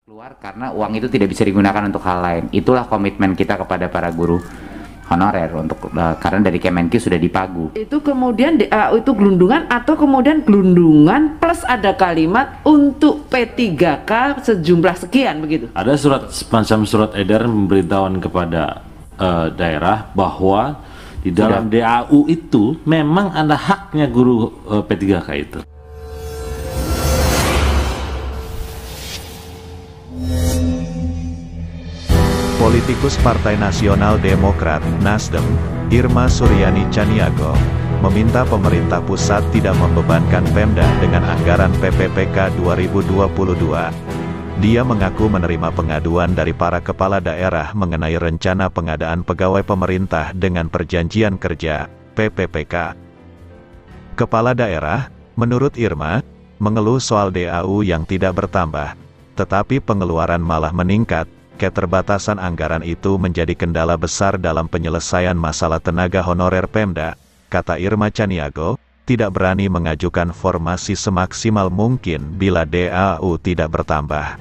keluar karena uang itu tidak bisa digunakan untuk hal lain. Itulah komitmen kita kepada para guru honorer untuk karena dari Kemenkyu sudah dipagu. Itu kemudian DAU itu gelundungan atau kemudian gelundungan plus ada kalimat untuk P3K sejumlah sekian begitu. Ada semacam surat edar memberitahuan kepada daerah bahwa di dalam DAU itu memang ada haknya guru P3K itu. Politikus Partai Nasional Demokrat, Nasdem, Irma Suryani Chaniago, meminta pemerintah pusat tidak membebankan Pemda dengan anggaran PPPK 2022. Dia mengaku menerima pengaduan dari para kepala daerah mengenai rencana pengadaan pegawai pemerintah dengan perjanjian kerja, PPPK. Kepala daerah, menurut Irma, mengeluh soal DAU yang tidak bertambah, tetapi pengeluaran malah meningkat. Keterbatasan anggaran itu menjadi kendala besar dalam penyelesaian masalah tenaga honorer Pemda, kata Irma Chaniago, tidak berani mengajukan formasi semaksimal mungkin bila DAU tidak bertambah.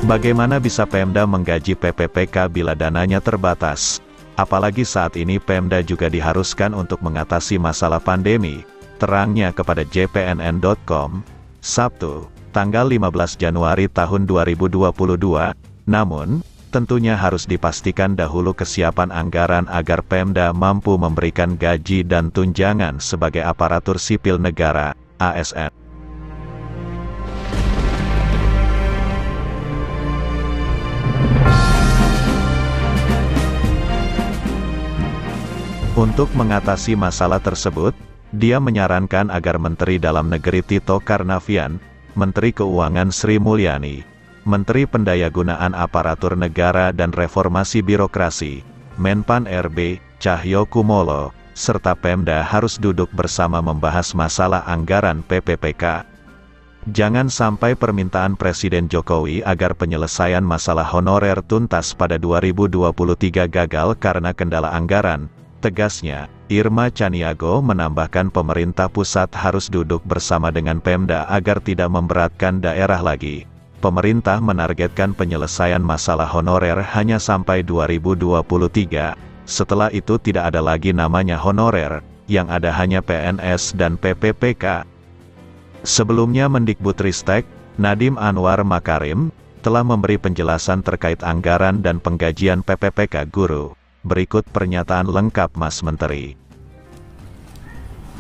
Bagaimana bisa Pemda menggaji PPPK bila dananya terbatas? Apalagi saat ini Pemda juga diharuskan untuk mengatasi masalah pandemi, terangnya kepada jpnn.com, Sabtu, tanggal 15 Januari tahun 2022, namun, tentunya harus dipastikan dahulu kesiapan anggaran agar Pemda mampu memberikan gaji dan tunjangan sebagai aparatur sipil negara, ASN. Untuk mengatasi masalah tersebut, dia menyarankan agar Menteri Dalam Negeri Tito Karnavian, Menteri Keuangan Sri Mulyani, Menteri Pendayagunaan Aparatur Negara dan Reformasi Birokrasi, Menpan RB, Cahyo Kumolo, serta Pemda harus duduk bersama membahas masalah anggaran PPPK. Jangan sampai permintaan Presiden Jokowi agar penyelesaian masalah honorer tuntas pada 2023 gagal karena kendala anggaran. Tegasnya, Irma Chaniago menambahkan pemerintah pusat harus duduk bersama dengan Pemda agar tidak memberatkan daerah lagi. Pemerintah menargetkan penyelesaian masalah honorer hanya sampai 2023, setelah itu tidak ada lagi namanya honorer, yang ada hanya PNS dan PPPK. Sebelumnya Mendikbudristek, Nadiem Anwar Makarim, telah memberi penjelasan terkait anggaran dan penggajian PPPK guru. Berikut pernyataan lengkap Mas Menteri.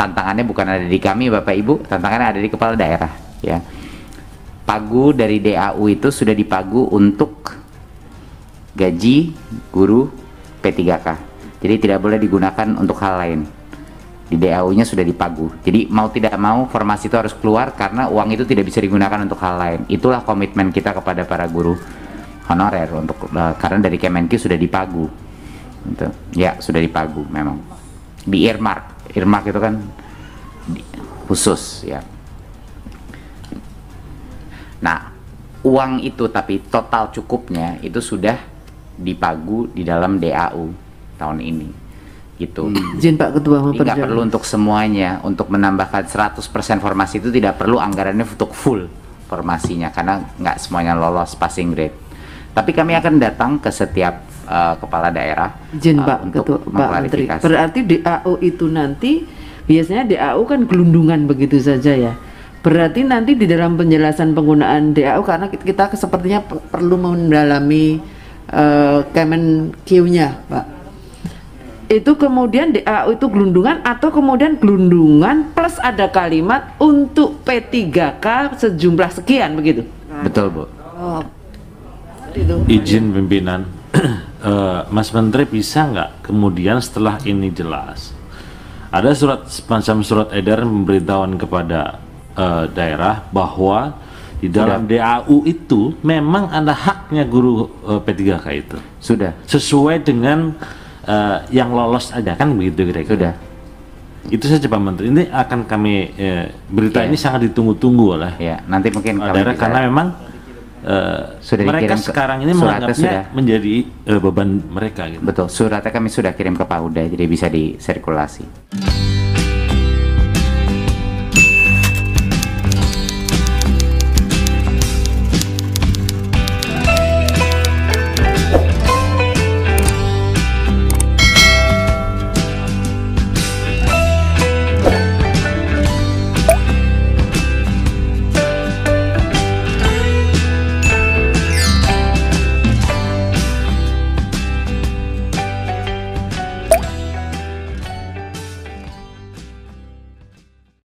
Tantangannya bukan ada di kami Bapak Ibu, tantangannya ada di kepala daerah. Ya, pagu dari DAU itu sudah dipagu untuk gaji guru P3K. Jadi tidak boleh digunakan untuk hal lain. Di DAU-nya sudah dipagu. Jadi mau tidak mau formasi itu harus keluar karena uang itu tidak bisa digunakan untuk hal lain. Itulah komitmen kita kepada para guru honorer untuk karena dari Kemenkyu sudah dipagu. Gitu. Ya sudah dipagu memang di earmark itu kan khusus ya. Nah uang itu tapi total cukupnya itu sudah dipagu di dalam DAU tahun ini gitu. Izin Pak Ketua memperjelas. Tidak perlu untuk semuanya, untuk menambahkan 100% formasi itu tidak perlu anggarannya untuk full formasinya karena nggak semuanya lolos passing grade. Tapi kami akan datang ke setiap kepala daerah Izin Pak Ketua, Pak Menteri. Berarti DAU itu nanti biasanya DAU kan gelundungan begitu saja ya. Berarti nanti di dalam penjelasan penggunaan DAU karena kita sepertinya perlu mendalami Kemenkyu-nya, Pak. Itu kemudian DAU itu gelundungan atau kemudian gelundungan plus ada kalimat untuk P3K sejumlah sekian begitu. Betul Bu. Oh. Izin pimpinan. Mas Menteri bisa nggak kemudian setelah ini jelas ada semacam surat edar memberitahuan kepada daerah bahwa di dalam DAU itu memang ada haknya guru P3K itu sudah sesuai dengan yang lolos aja kan begitu kira-kira. Sudah. Itu saja Pak Menteri, ini akan kami berita ini sangat ditunggu-tunggu oleh ya, nanti mungkin daerah karena memang mereka sekarang ini menganggapnya menjadi beban mereka gitu. Betul, suratnya kami sudah kirim ke Pauda, jadi bisa disirkulasi.